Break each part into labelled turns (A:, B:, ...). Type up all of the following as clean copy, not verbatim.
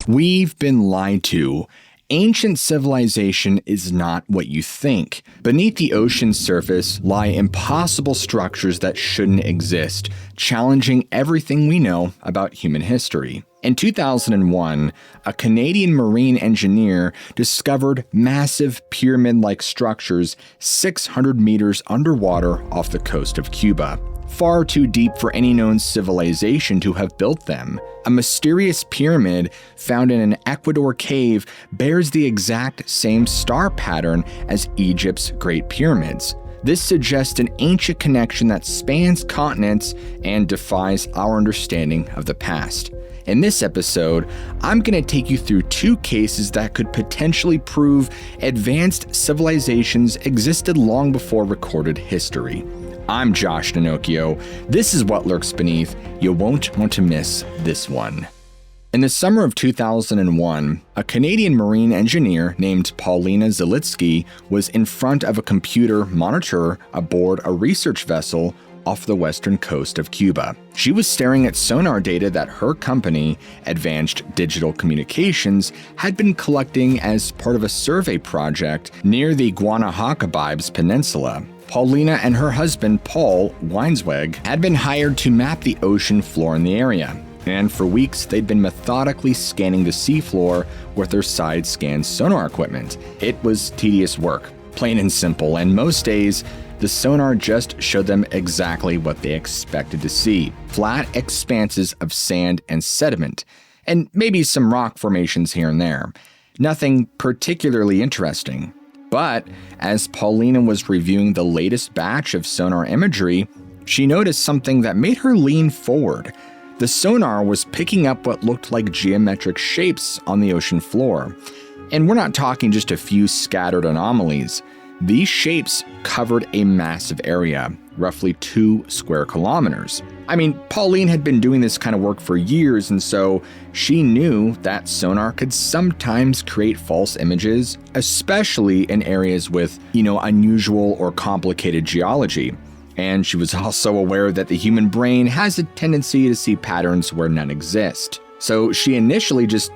A: We've been lied to. Ancient civilization is not what you think. Beneath the ocean's surface lie impossible structures that shouldn't exist, challenging everything we know about human history. In 2001, a Canadian marine engineer discovered massive pyramid-like structures 600 meters underwater off the coast of Cuba. Far too deep for any known civilization to have built them. A mysterious pyramid found in an Ecuador cave bears the exact same star pattern as Egypt's Great Pyramids. This suggests an ancient connection that spans continents and defies our understanding of the past. In this episode, I'm going to take you through two cases that could potentially prove advanced civilizations existed long before recorded history. I'm Josh Ninocchio. This is What Lurks Beneath. You won't want to miss this one. In the summer of 2001, a Canadian marine engineer named Paulina Zalitsky was in front of a computer monitor aboard a research vessel off the western coast of Cuba. She was staring at sonar data that her company, Advanced Digital Communications, had been collecting as part of a survey project near the Guanahacabibes Peninsula. Paulina and her husband, Paul Weinsweg, had been hired to map the ocean floor in the area. And for weeks, they'd been methodically scanning the seafloor with their side-scan sonar equipment. It was tedious work, plain and simple, and most days, the sonar just showed them exactly what they expected to see: flat expanses of sand and sediment, and maybe some rock formations here and there. Nothing particularly interesting. But as Paulina was reviewing the latest batch of sonar imagery, she noticed something that made her lean forward. The sonar was picking up what looked like geometric shapes on the ocean floor. And we're not talking just a few scattered anomalies. These shapes covered a massive area, roughly 2 square kilometers. I mean, Pauline had been doing this kind of work for years, and so she knew that sonar could sometimes create false images, especially in areas with, unusual or complicated geology. And she was also aware that the human brain has a tendency to see patterns where none exist. So she initially just,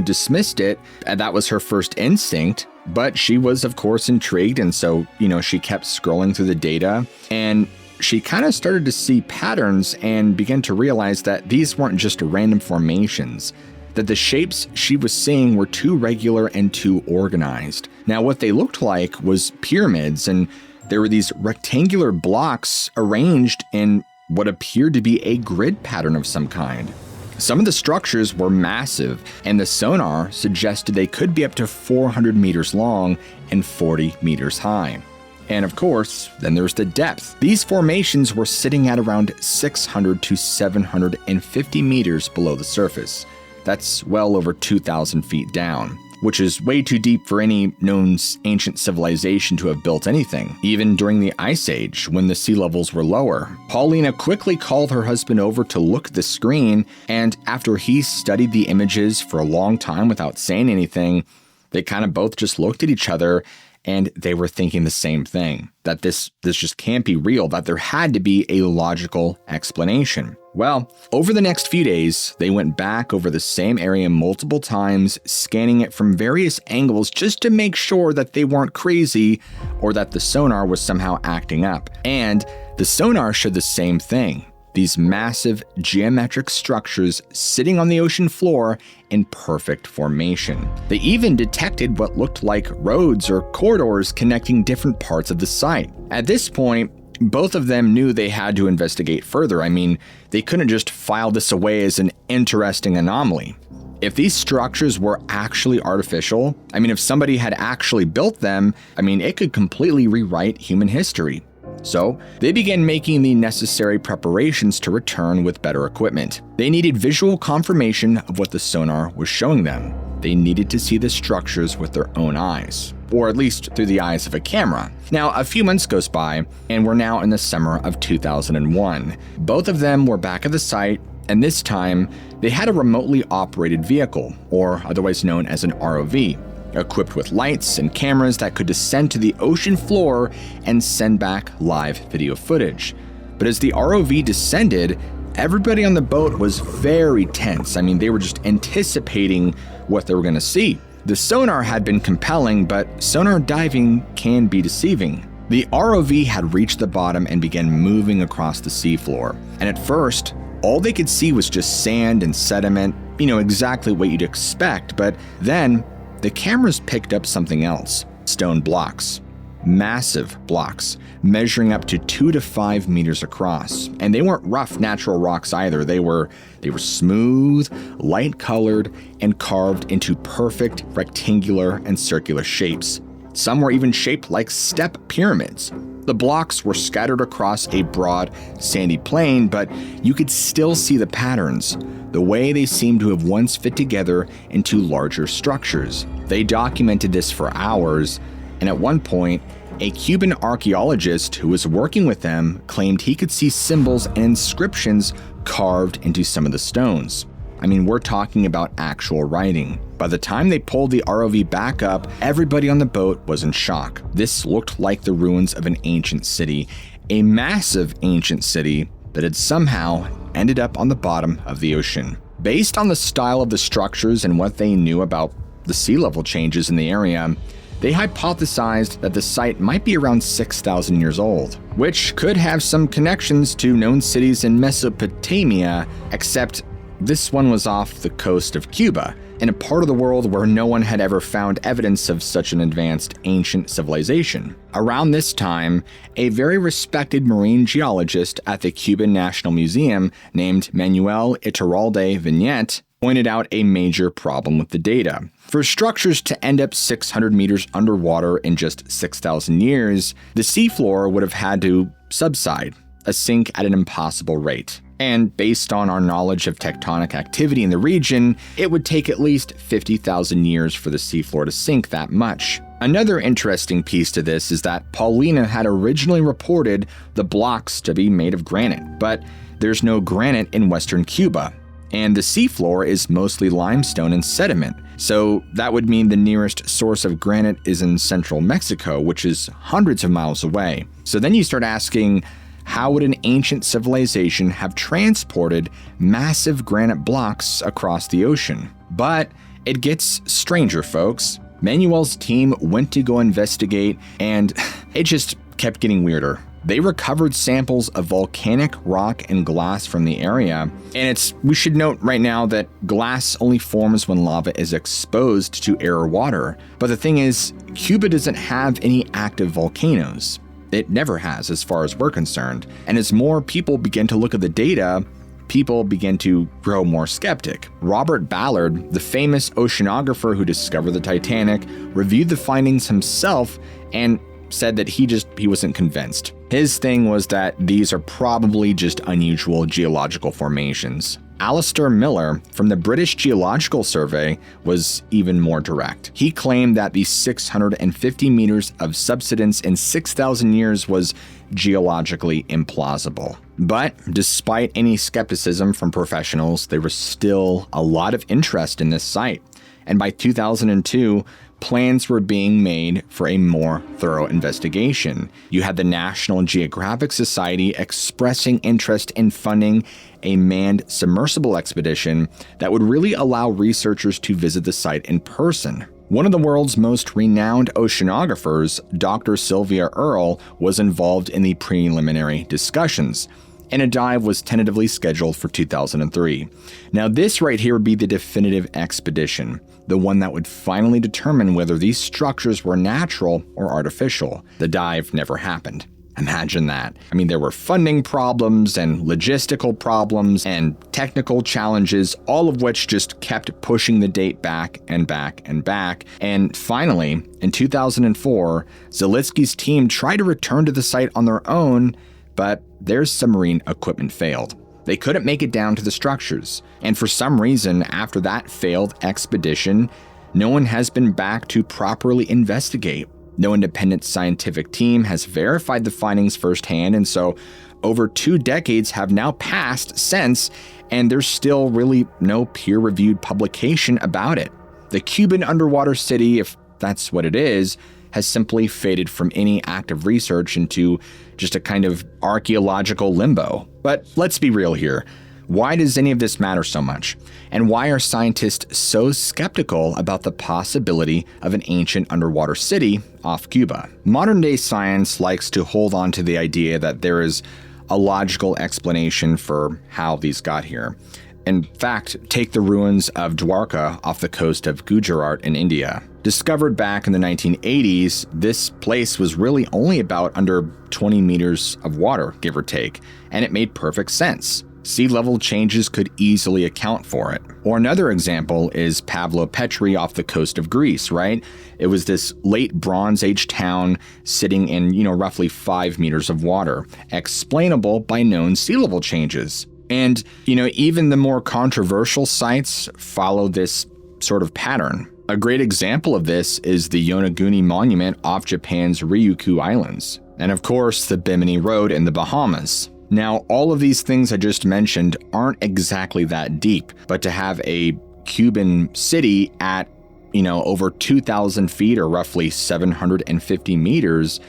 A: dismissed it, and that was her first instinct. But she was, of course, intrigued, and so, she kept scrolling through the data, and she kind of started to see patterns and began to realize that these weren't just random formations, that the shapes she was seeing were too regular and too organized. Now, what they looked like was pyramids, and there were these rectangular blocks arranged in what appeared to be a grid pattern of some kind. Some of the structures were massive, and the sonar suggested they could be up to 400 meters long and 40 meters high. And of course, then there's the depth. These formations were sitting at around 600 to 750 meters below the surface. That's well over 2,000 feet down, which is way too deep for any known ancient civilization to have built anything, even during the Ice Age, when the sea levels were lower. Paulina quickly called her husband over to look at the screen, and after he studied the images for a long time without saying anything, they kind of both just looked at each other, and they were thinking the same thing, that this just can't be real, that there had to be a logical explanation. Well, over the next few days, they went back over the same area multiple times, scanning it from various angles just to make sure that they weren't crazy or that the sonar was somehow acting up. And the sonar showed the same thing. These massive geometric structures sitting on the ocean floor in perfect formation. They even detected what looked like roads or corridors connecting different parts of the site. At this point, both of them knew they had to investigate further. I mean, they couldn't just file this away as an interesting anomaly. If these structures were actually artificial, if somebody had actually built them, it could completely rewrite human history. So they began making the necessary preparations to return with better equipment. They needed visual confirmation of what the sonar was showing them. They needed to see the structures with their own eyes, or at least through the eyes of a camera. Now, a few months goes by, and we're now in the summer of 2001. Both of them were back at the site, and this time, they had a remotely operated vehicle, or otherwise known as an ROV, equipped with lights and cameras that could descend to the ocean floor and send back live video footage. But as the ROV descended, everybody on the boat was very tense. I mean, they were just anticipating what they were going to see. The sonar had been compelling, but sonar diving can be deceiving. The ROV had reached the bottom and began moving across the seafloor. And at first, all they could see was just sand and sediment, exactly what you'd expect. But then the cameras picked up something else: stone blocks. Massive blocks, measuring up to 2 to 5 meters across. And they weren't rough natural rocks either. They were smooth, light-colored, and carved into perfect rectangular and circular shapes. Some were even shaped like step pyramids. The blocks were scattered across a broad, sandy plain, but you could still see the patterns, the way they seemed to have once fit together into larger structures. They documented this for hours, and at one point, a Cuban archaeologist who was working with them claimed he could see symbols and inscriptions carved into some of the stones. I mean, we're talking about actual writing. By the time they pulled the ROV back up, everybody on the boat was in shock. This looked like the ruins of an ancient city, a massive ancient city that had somehow ended up on the bottom of the ocean. Based on the style of the structures and what they knew about the sea level changes in the area, they hypothesized that the site might be around 6,000 years old, which could have some connections to known cities in Mesopotamia, except this one was off the coast of Cuba, in a part of the world where no one had ever found evidence of such an advanced ancient civilization. Around this time, a very respected marine geologist at the Cuban National Museum named Manuel Iturralde Viñet pointed out a major problem with the data. For structures to end up 600 meters underwater in just 6,000 years, the seafloor would have had to subside, a sink at an impossible rate. And based on our knowledge of tectonic activity in the region, it would take at least 50,000 years for the seafloor to sink that much. Another interesting piece to this is that Paulina had originally reported the blocks to be made of granite, but there's no granite in western Cuba, and the seafloor is mostly limestone and sediment. So that would mean the nearest source of granite is in central Mexico, which is hundreds of miles away. So then you start asking, how would an ancient civilization have transported massive granite blocks across the ocean? But it gets stranger, folks. Manuel's team went to go investigate, and it just kept getting weirder. They recovered samples of volcanic rock and glass from the area, and we should note right now that glass only forms when lava is exposed to air or water. But the thing is, Cuba doesn't have any active volcanoes. It never has, as far as we're concerned. And as more people begin to look at the data, people begin to grow more skeptic. Robert Ballard, the famous oceanographer who discovered the Titanic, reviewed the findings himself and said that he wasn't convinced. His thing was that these are probably just unusual geological formations. Alistair Miller from the British Geological Survey was even more direct. He claimed that the 650 meters of subsidence in 6,000 years was geologically implausible. But despite any skepticism from professionals, there was still a lot of interest in this site. And by 2002, plans were being made for a more thorough investigation. You had the National Geographic Society expressing interest in funding a manned submersible expedition that would really allow researchers to visit the site in person. One of the world's most renowned oceanographers, Dr. Sylvia Earle, was involved in the preliminary discussions, and a dive was tentatively scheduled for 2003. Now this right here would be the definitive expedition, the one that would finally determine whether these structures were natural or artificial. The dive never happened. Imagine that. I mean, there were funding problems and logistical problems and technical challenges, all of which just kept pushing the date back and back and back. And finally, in 2004, Zalitsky's team tried to return to the site on their own, but their submarine equipment failed. They couldn't make it down to the structures. And for some reason, after that failed expedition, no one has been back to properly investigate. No independent scientific team has verified the findings firsthand, and so over 2 decades have now passed since, and there's still really no peer-reviewed publication about it. The Cuban underwater city, if that's what it is, has simply faded from any active research into just a kind of archaeological limbo. But let's be real here. Why does any of this matter so much? And why are scientists so skeptical about the possibility of an ancient underwater city off Cuba? Modern day science likes to hold on to the idea that there is a logical explanation for how these got here. In fact, take the ruins of Dwarka off the coast of Gujarat in India. Discovered back in the 1980s, this place was really only about under 20 meters of water, give or take, and it made perfect sense. Sea level changes could easily account for it. Or another example is Pavlopetri off the coast of Greece, right? It was this late Bronze Age town sitting in, roughly 5 meters of water, explainable by known sea level changes. And, even the more controversial sites follow this sort of pattern. A great example of this is the Yonaguni Monument off Japan's Ryukyu Islands. And of course, the Bimini Road in the Bahamas. Now, all of these things I just mentioned aren't exactly that deep, but to have a Cuban city at, over 2,000 feet or roughly 750 meters,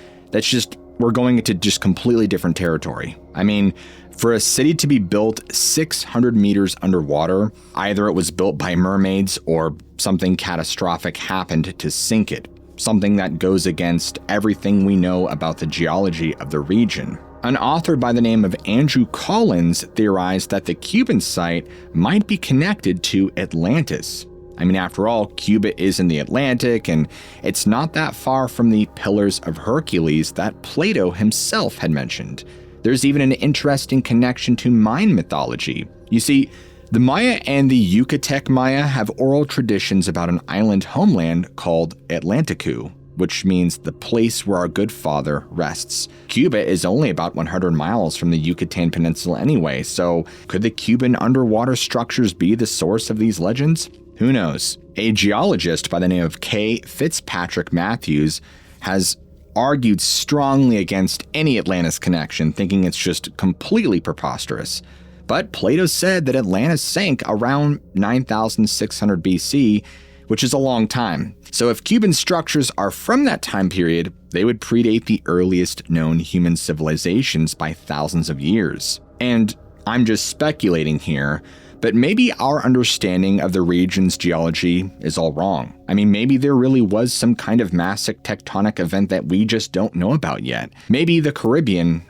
A: we're going into just completely different territory. I mean, for a city to be built 600 meters underwater, either it was built by mermaids or something catastrophic happened to sink it, something that goes against everything we know about the geology of the region. An author by the name of Andrew Collins theorized that the Cuban site might be connected to Atlantis. I mean, after all, Cuba is in the Atlantic, and it's not that far from the Pillars of Hercules that Plato himself had mentioned. There's even an interesting connection to Mayan mythology. You see, the Maya and the Yucatec Maya have oral traditions about an island homeland called Atlanticu, which means the place where our good father rests. Cuba is only about 100 miles from the Yucatan Peninsula anyway, so could the Cuban underwater structures be the source of these legends? Who knows? A geologist by the name of K. Fitzpatrick Matthews has argued strongly against any Atlantis connection, thinking it's just completely preposterous. But Plato said that Atlantis sank around 9,600 BC, which is a long time. So if Cuban structures are from that time period, they would predate the earliest known human civilizations by thousands of years. And I'm just speculating here, but maybe our understanding of the region's geology is all wrong. I mean, maybe there really was some kind of massive tectonic event that we just don't know about yet. Maybe the Caribbean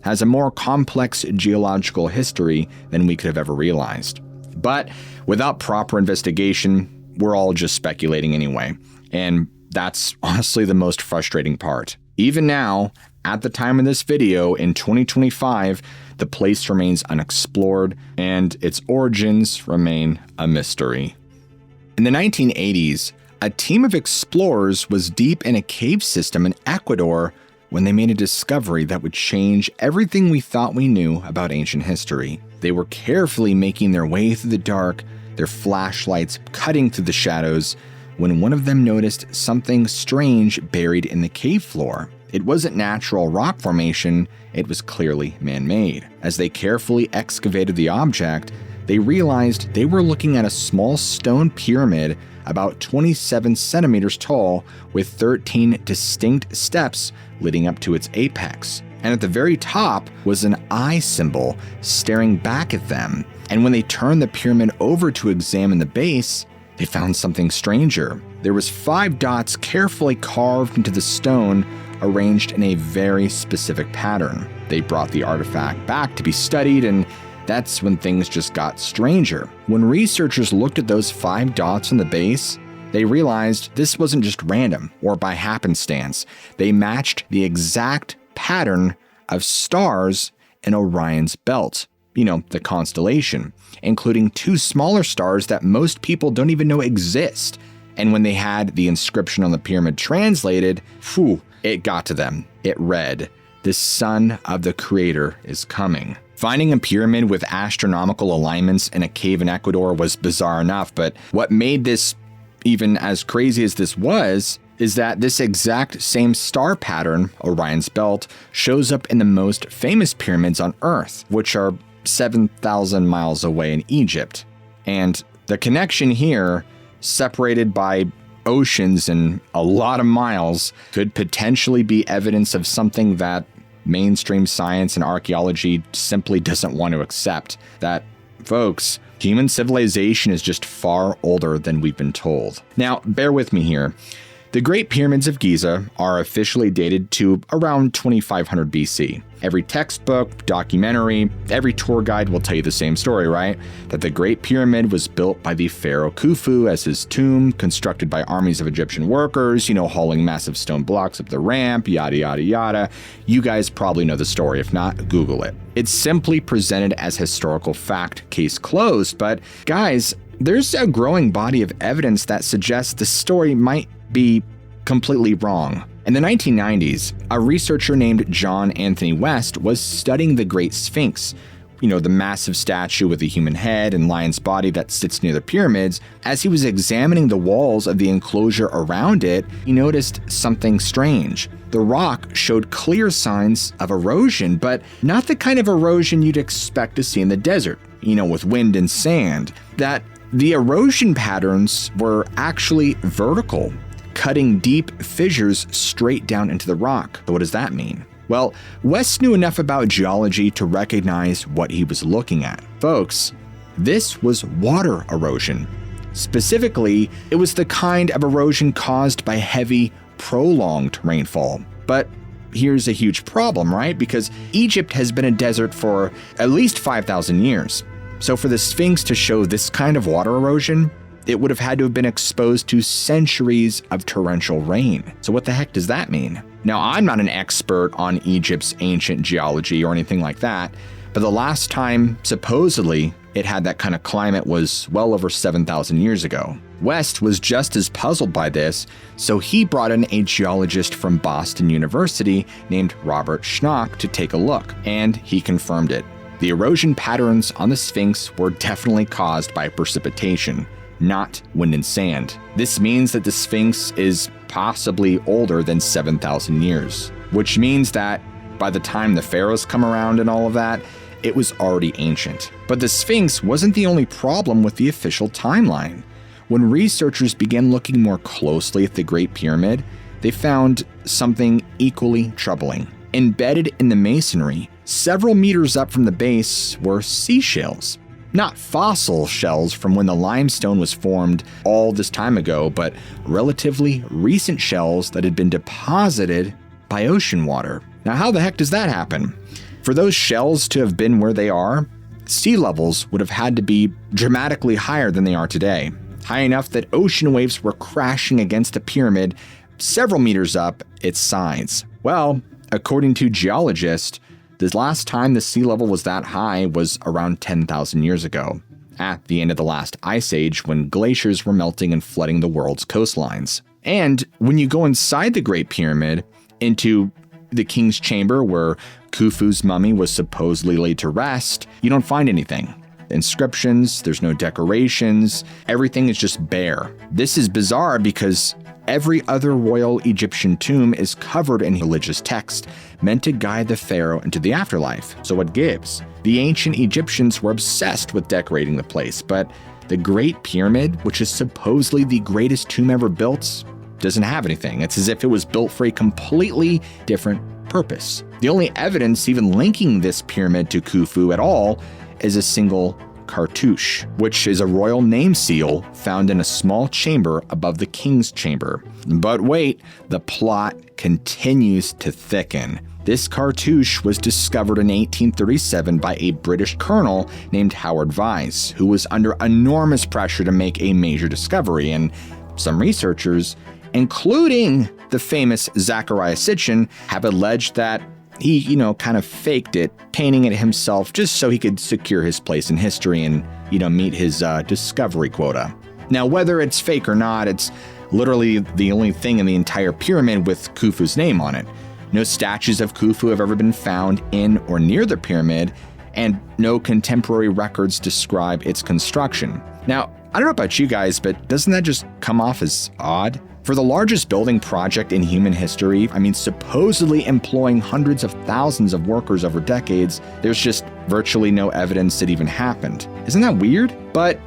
A: has a more complex geological history than we could have ever realized. But without proper investigation, we're all just speculating anyway. And that's honestly the most frustrating part. Even now, at the time of this video in 2025, the place remains unexplored and its origins remain a mystery. In the 1980s, a team of explorers was deep in a cave system in Ecuador when they made a discovery that would change everything we thought we knew about ancient history. They were carefully making their way through the dark, their flashlights cutting through the shadows, when one of them noticed something strange buried in the cave floor. It wasn't natural rock formation, it was clearly man-made. As they carefully excavated the object, they realized they were looking at a small stone pyramid about 27 centimeters tall with 13 distinct steps leading up to its apex. And at the very top was an eye symbol staring back at them. And when they turned the pyramid over to examine the base, they found something stranger. There was 5 dots carefully carved into the stone, arranged in a very specific pattern. They brought the artifact back to be studied, and that's when things just got stranger. When researchers looked at those 5 dots on the base, they realized this wasn't just random or by happenstance. They matched the exact pattern of stars in Orion's belt, the constellation, including 2 smaller stars that most people don't even know exist. And when they had the inscription on the pyramid translated, it got to them. It read, "The son of the creator is coming." Finding a pyramid with astronomical alignments in a cave in Ecuador was bizarre enough, but what made this even as crazy as this was is that this exact same star pattern, Orion's belt, shows up in the most famous pyramids on Earth, which are 7,000 miles away in Egypt. And the connection here, separated by oceans and a lot of miles, could potentially be evidence of something that mainstream science and archaeology simply doesn't want to accept. That, folks, human civilization is just far older than we've been told. Now, bear with me here. The Great Pyramids of Giza are officially dated to around 2500 BC. Every textbook, documentary, every tour guide will tell you the same story, right? That the Great Pyramid was built by the pharaoh Khufu as his tomb, constructed by armies of Egyptian workers, hauling massive stone blocks up the ramp, yada, yada, yada. You guys probably know the story. If not, Google it. It's simply presented as historical fact, case closed. But guys, there's a growing body of evidence that suggests the story might be completely wrong. In the 1990s, a researcher named John Anthony West was studying the Great Sphinx, the massive statue with a human head and lion's body that sits near the pyramids. As he was examining the walls of the enclosure around it, he noticed something strange. The rock showed clear signs of erosion, but not the kind of erosion you'd expect to see in the desert, with wind and sand. That the erosion patterns were actually vertical, cutting deep fissures straight down into the rock. So what does that mean? Well, West knew enough about geology to recognize what he was looking at. Folks, this was water erosion. Specifically, it was the kind of erosion caused by heavy, prolonged rainfall. But here's a huge problem, right? Because Egypt has been a desert for at least 5,000 years. So for the Sphinx to show this kind of water erosion, it would have had to have been exposed to centuries of torrential rain. So what the heck does that mean? Now, I'm not an expert on Egypt's ancient geology or anything like that, but the last time, supposedly, it had that kind of climate was well over 7,000 years ago. West was just as puzzled by this, so he brought in a geologist from Boston University named Robert Schnock to take a look, and he confirmed it. The erosion patterns on the Sphinx were definitely caused by precipitation, not wind and sand. This means that the Sphinx is possibly older than 7,000 years, which means that by the time the pharaohs come around and all of that, it was already ancient. But the Sphinx wasn't the only problem with the official timeline. When researchers began looking more closely at the Great Pyramid, they found something equally troubling. Embedded in the masonry, several meters up from the base, were seashells. Not fossil shells from when the limestone was formed all this time ago, but relatively recent shells that had been deposited by ocean water. Now, how the heck does that happen? For those shells to have been where they are, sea levels would have had to be dramatically higher than they are today, high enough that ocean waves were crashing against the pyramid several meters up its sides. Well, according to geologists, the last time the sea level was that high was around 10,000 years ago, at the end of the last ice age when glaciers were melting and flooding the world's coastlines. And when you go inside the Great Pyramid, into the king's chamber where Khufu's mummy was supposedly laid to rest, you don't find anything. Inscriptions, there's no decorations, everything is just bare. This is bizarre because every other royal Egyptian tomb is covered in religious text meant to guide the pharaoh into the afterlife. So what gives? The ancient Egyptians were obsessed with decorating the place, but the Great Pyramid, which is supposedly the greatest tomb ever built, doesn't have anything. It's as if it was built for a completely different purpose. The only evidence even linking this pyramid to Khufu at all is a single cartouche, which is a royal name seal found in a small chamber above the king's chamber. But wait, the plot continues to thicken. This cartouche was discovered in 1837 by a British colonel named Howard Vyse, who was under enormous pressure to make a major discovery, and some researchers, including the famous Zecharia Sitchin, have alleged that he, kind of faked it, painting it himself just so he could secure his place in history and, meet his discovery quota. Now, whether it's fake or not, it's literally the only thing in the entire pyramid with Khufu's name on it. No statues of Khufu have ever been found in or near the pyramid, and no contemporary records describe its construction. Now, I don't know about you guys, but doesn't that just come off as odd? For the largest building project in human history, supposedly employing hundreds of thousands of workers over decades, there's just virtually no evidence it even happened. Isn't that weird? But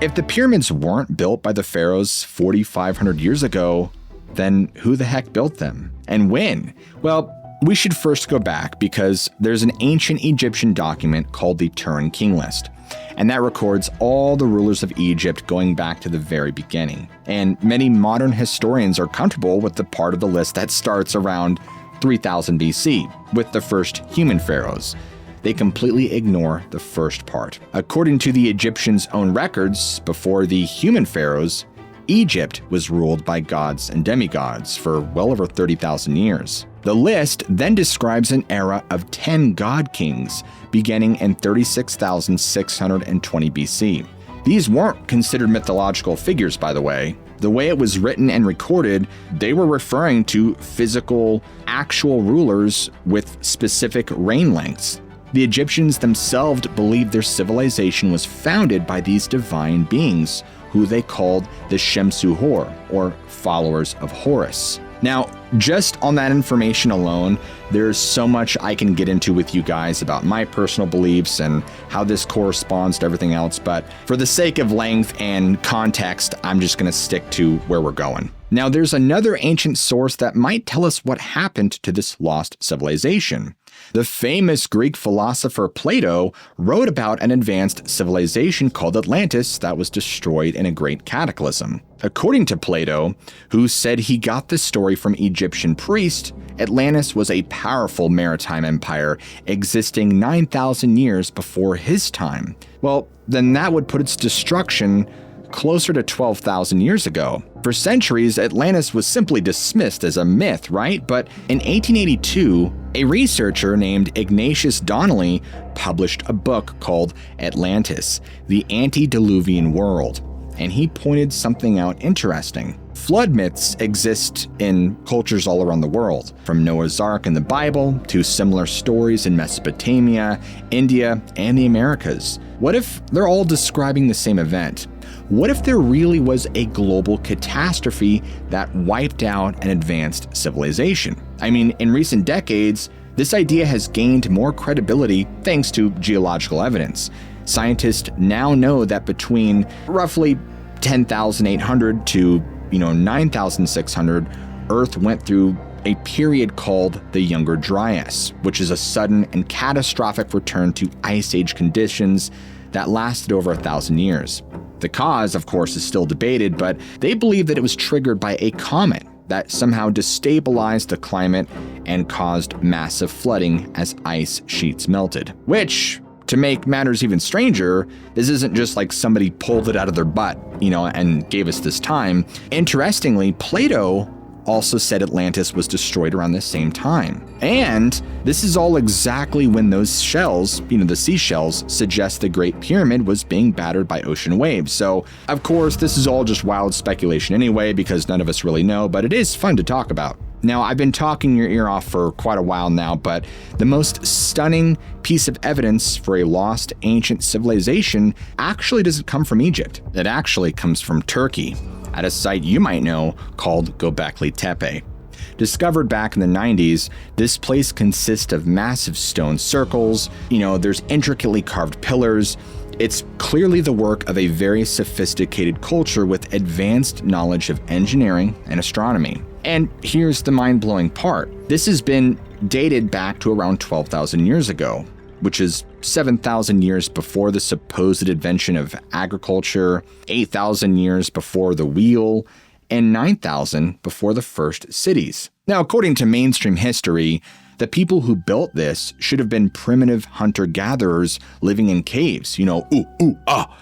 A: if the pyramids weren't built by the pharaohs 4,500 years ago, then who the heck built them? And when? Well, we should first go back because there's an ancient Egyptian document called the Turin King List, and that records all the rulers of Egypt going back to the very beginning. And many modern historians are comfortable with the part of the list that starts around 3000 BC with the first human pharaohs. They completely ignore the first part. According to the Egyptians' own records, before the human pharaohs, Egypt was ruled by gods and demigods for well over 30,000 years. The list then describes an era of 10 god kings, beginning in 36,620 BC. These weren't considered mythological figures, by the way. The way it was written and recorded, they were referring to physical, actual rulers with specific reign lengths. The Egyptians themselves believed their civilization was founded by these divine beings, who they called the Shemsu-Hor, or followers of Horus. Now, just on that information alone, there's so much I can get into with you guys about my personal beliefs and how this corresponds to everything else, but for the sake of length and context, I'm just going to stick to where we're going. Now, there's another ancient source that might tell us what happened to this lost civilization. The famous Greek philosopher Plato wrote about an advanced civilization called Atlantis that was destroyed in a great cataclysm. According to Plato, who said he got this story from Egyptian priests, Atlantis was a powerful maritime empire existing 9,000 years before his time. Well, then that would put its destruction closer to 12,000 years ago. For centuries, Atlantis was simply dismissed as a myth, right? But in 1882, a researcher named Ignatius Donnelly published a book called Atlantis, the Antediluvian World, and he pointed something out interesting. Flood myths exist in cultures all around the world, from Noah's Ark in the Bible to similar stories in Mesopotamia, India, and the Americas. What if they're all describing the same event? What if there really was a global catastrophe that wiped out an advanced civilization? I mean, in recent decades, this idea has gained more credibility thanks to geological evidence. Scientists now know that between roughly 10,800 to 9,600, Earth went through a period called the Younger Dryas, which is a sudden and catastrophic return to Ice Age conditions that lasted over 1,000 years. The cause, of course, is still debated, but they believe that it was triggered by a comet that somehow destabilized the climate and caused massive flooding as ice sheets melted. Which, to make matters even stranger, this isn't just like somebody pulled it out of their butt, and gave us this time. Interestingly, Plato also said Atlantis was destroyed around the same time. And this is all exactly when those shells, the seashells, suggest the Great Pyramid was being battered by ocean waves. So, of course, this is all just wild speculation anyway, because none of us really know, but it is fun to talk about. Now, I've been talking your ear off for quite a while now, but the most stunning piece of evidence for a lost ancient civilization actually doesn't come from Egypt. It actually comes from Turkey, at a site you might know called Göbekli Tepe. Discovered back in the 90s, this place consists of massive stone circles, there's intricately carved pillars. It's clearly the work of a very sophisticated culture with advanced knowledge of engineering and astronomy. And here's the mind-blowing part. This has been dated back to around 12,000 years ago, which is 7,000 years before the supposed invention of agriculture, 8,000 years before the wheel, and 9,000 before the first cities. Now, according to mainstream history, the people who built this should have been primitive hunter-gatherers living in caves,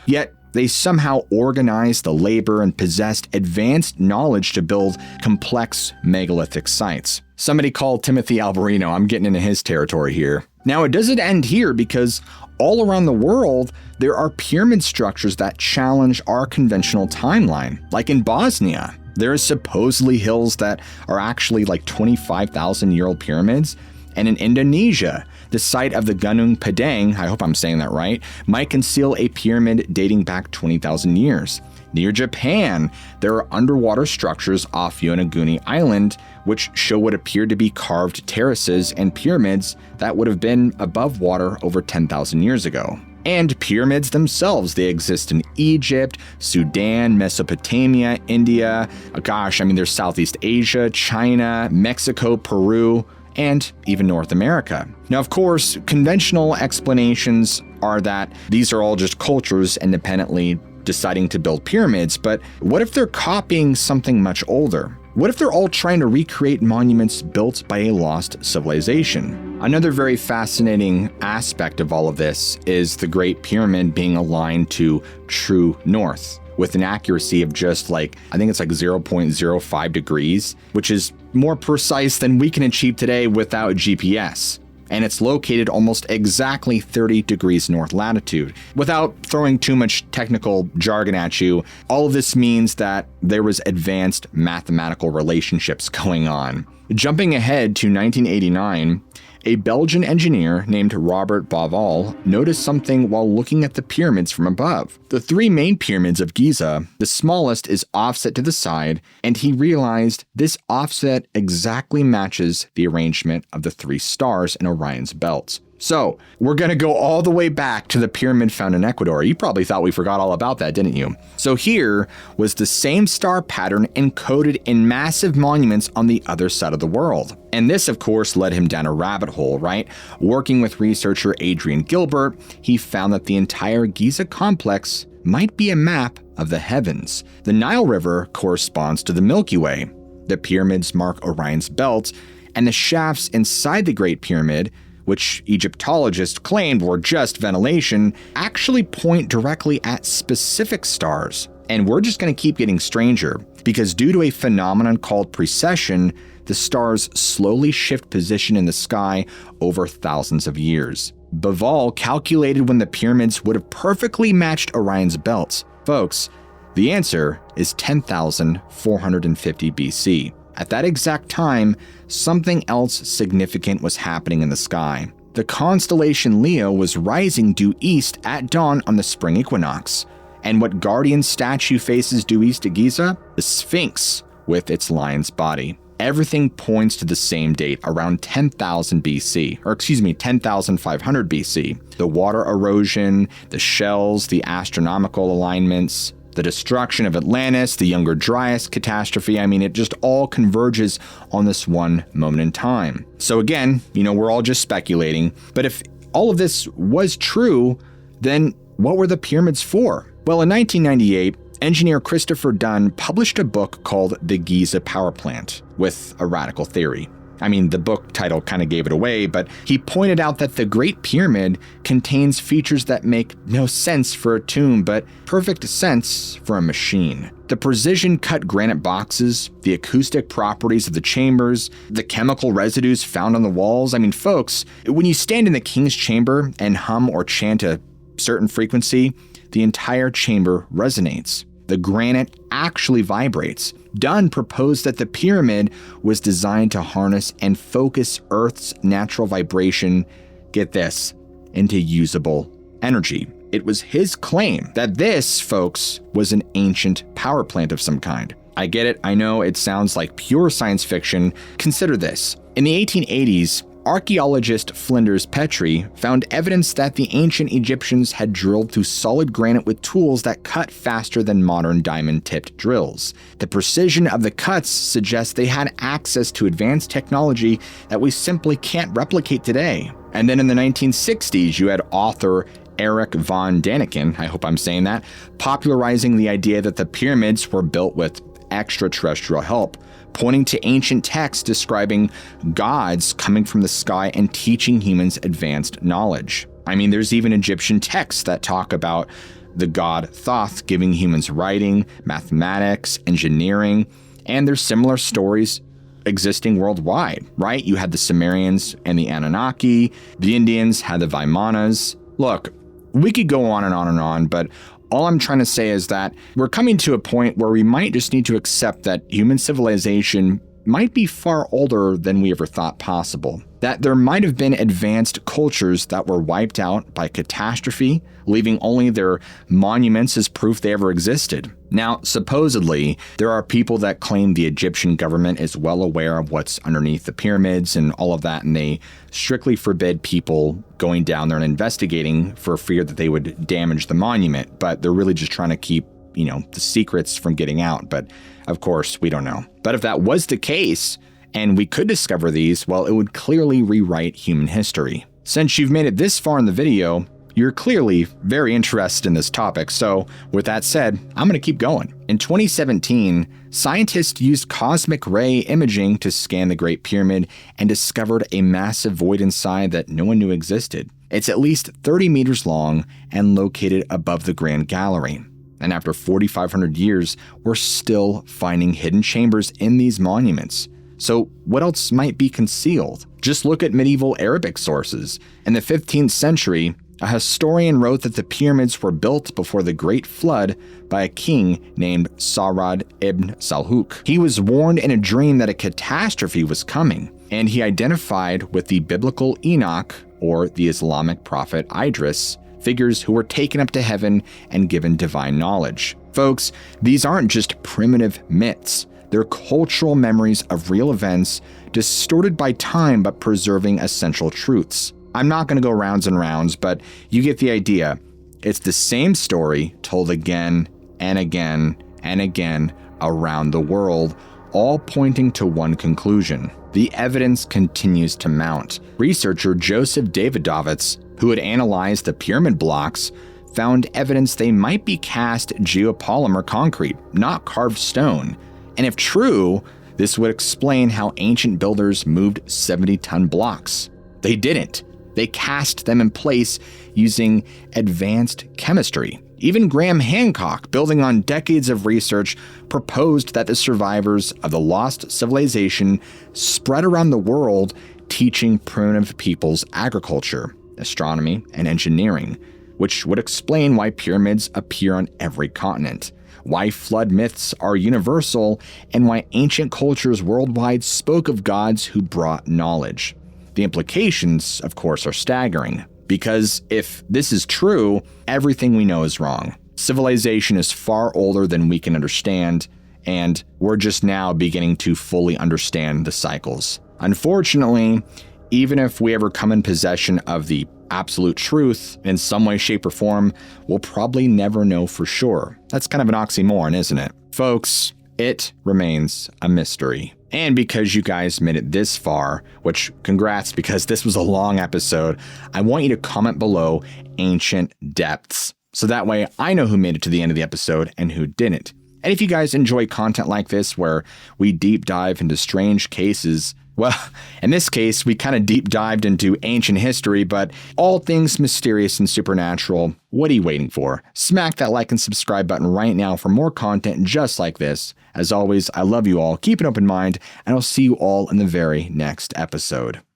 A: Yet they somehow organized the labor and possessed advanced knowledge to build complex megalithic sites. Somebody called Timothy Alberino. I'm getting into his territory here. Now, it doesn't end here because all around the world, there are pyramid structures that challenge our conventional timeline. Like in Bosnia, there are supposedly hills that are actually like 25,000-year-old pyramids. And in Indonesia, the site of the Gunung Padang, I hope I'm saying that right, might conceal a pyramid dating back 20,000 years. Near Japan, there are underwater structures off Yonaguni Island which show what appeared to be carved terraces and pyramids that would have been above water over 10,000 years ago. And pyramids themselves, they exist in Egypt, Sudan, Mesopotamia, India, there's Southeast Asia, China, Mexico, Peru, and even North America. Now, of course, conventional explanations are that these are all just cultures independently deciding to build pyramids, but what if they're copying something much older? What if they're all trying to recreate monuments built by a lost civilization? Another very fascinating aspect of all of this is the Great Pyramid being aligned to true north with an accuracy of just I think it's 0.05 degrees, which is more precise than we can achieve today without GPS. And it's located almost exactly 30 degrees north latitude. Without throwing too much technical jargon at you, all of this means that there was advanced mathematical relationships going on. Jumping ahead to 1989, a Belgian engineer named Robert Bauval noticed something while looking at the pyramids from above. The three main pyramids of Giza, the smallest is offset to the side, and he realized this offset exactly matches the arrangement of the three stars in Orion's belt. So, we're going to go all the way back to the pyramid found in Ecuador. You probably thought we forgot all about that, didn't you? So here was the same star pattern encoded in massive monuments on the other side of the world. And this, of course, led him down a rabbit hole, right? Working with researcher Adrian Gilbert, he found that the entire Giza complex might be a map of the heavens. The Nile River corresponds to the Milky Way. The pyramids mark Orion's belt, and the shafts inside the Great Pyramid, which Egyptologists claimed were just ventilation, actually point directly at specific stars. And we're just going to keep getting stranger, because due to a phenomenon called precession, the stars slowly shift position in the sky over thousands of years. Bauval calculated when the pyramids would have perfectly matched Orion's belt. Folks, the answer is 10,450 BC. At that exact time, something else significant was happening in the sky. The constellation Leo was rising due east at dawn on the spring equinox. And what guardian statue faces due east to Giza? The Sphinx, with its lion's body. Everything points to the same date, around 10,000 BC, or 10,500 BC. The water erosion, the shells, the astronomical alignments, the destruction of Atlantis, the Younger Dryas catastrophe, it just all converges on this one moment in time. So again, we're all just speculating, but if all of this was true, then what were the pyramids for? Well, in 1998, engineer Christopher Dunn published a book called The Giza Power Plant with a radical theory. The book title kind of gave it away, but he pointed out that the Great Pyramid contains features that make no sense for a tomb, but perfect sense for a machine. The precision-cut granite boxes, the acoustic properties of the chambers, the chemical residues found on the walls. Folks, when you stand in the king's chamber and hum or chant a certain frequency, the entire chamber resonates. The granite actually vibrates. Dunn proposed that the pyramid was designed to harness and focus Earth's natural vibration, get this, into usable energy. It was his claim that this, folks, was an ancient power plant of some kind. I get it, I know it sounds like pure science fiction. Consider this. In the 1880s, archaeologist Flinders Petrie found evidence that the ancient Egyptians had drilled through solid granite with tools that cut faster than modern diamond-tipped drills. The precision of the cuts suggests they had access to advanced technology that we simply can't replicate today. And then in the 1960s, you had author Eric von Daniken, I hope I'm saying that, popularizing the idea that the pyramids were built with extraterrestrial help, pointing to ancient texts describing gods coming from the sky and teaching humans advanced knowledge. There's even Egyptian texts that talk about the god Thoth giving humans writing, mathematics, engineering, and there's similar stories existing worldwide, right? You had the Sumerians and the Anunnaki, the Indians had the Vaimanas. Look, we could go on and on and on, but all I'm trying to say is that we're coming to a point where we might just need to accept that human civilization might be far older than we ever thought possible. That there might have been advanced cultures that were wiped out by catastrophe, leaving only their monuments as proof they ever existed. Now, supposedly, there are people that claim the Egyptian government is well aware of what's underneath the pyramids and all of that, and they strictly forbid people going down there and investigating for fear that they would damage the monument, but they're really just trying to keep the secrets from getting out. But of course, we don't know. But if that was the case, And we could discover these, well, it would clearly rewrite human history. Since you've made it this far in the video, you're clearly very interested in this topic, so with that said, I'm going to keep going. In 2017, scientists used cosmic ray imaging to scan the Great Pyramid and discovered a massive void inside that no one knew existed. It's at least 30 meters long and located above the Grand Gallery. And after 4,500 years, we're still finding hidden chambers in these monuments. So what else might be concealed? Just look at medieval Arabic sources. In the 15th century, a historian wrote that the pyramids were built before the Great Flood by a king named Sarad ibn Salhuk. He was warned in a dream that a catastrophe was coming, and he identified with the biblical Enoch, or the Islamic prophet Idris, figures who were taken up to heaven and given divine knowledge. Folks, these aren't just primitive myths. They're cultural memories of real events, distorted by time but preserving essential truths. I'm not going to go rounds and rounds, but you get the idea. It's the same story told again and again and again around the world, all pointing to one conclusion. The evidence continues to mount. Researcher Joseph Davidovitz, who had analyzed the pyramid blocks, found evidence they might be cast geopolymer concrete, not carved stone. And if true, this would explain how ancient builders moved 70-ton blocks. They didn't. They cast them in place using advanced chemistry. Even Graham Hancock, building on decades of research, proposed that the survivors of the lost civilization spread around the world, teaching primitive peoples agriculture, astronomy, and engineering, which would explain why pyramids appear on every continent, why flood myths are universal, and why ancient cultures worldwide spoke of gods who brought knowledge. The implications, of course, are staggering, because if this is true, everything we know is wrong. Civilization is far older than we can understand, and we're just now beginning to fully understand the cycles. Unfortunately, even if we ever come in possession of the absolute truth in some way, shape, or form, we'll probably never know for sure. That's kind of an oxymoron, isn't it? Folks, it remains a mystery. And because you guys made it this far, which congrats because this was a long episode, I want you to comment below ancient depths. So that way I know who made it to the end of the episode and who didn't. And if you guys enjoy content like this where we deep dive into strange cases, well, in this case, we kind of deep dived into ancient history, but all things mysterious and supernatural, what are you waiting for? Smack that like and subscribe button right now for more content just like this. As always, I love you all, keep an open mind, and I'll see you all in the very next episode.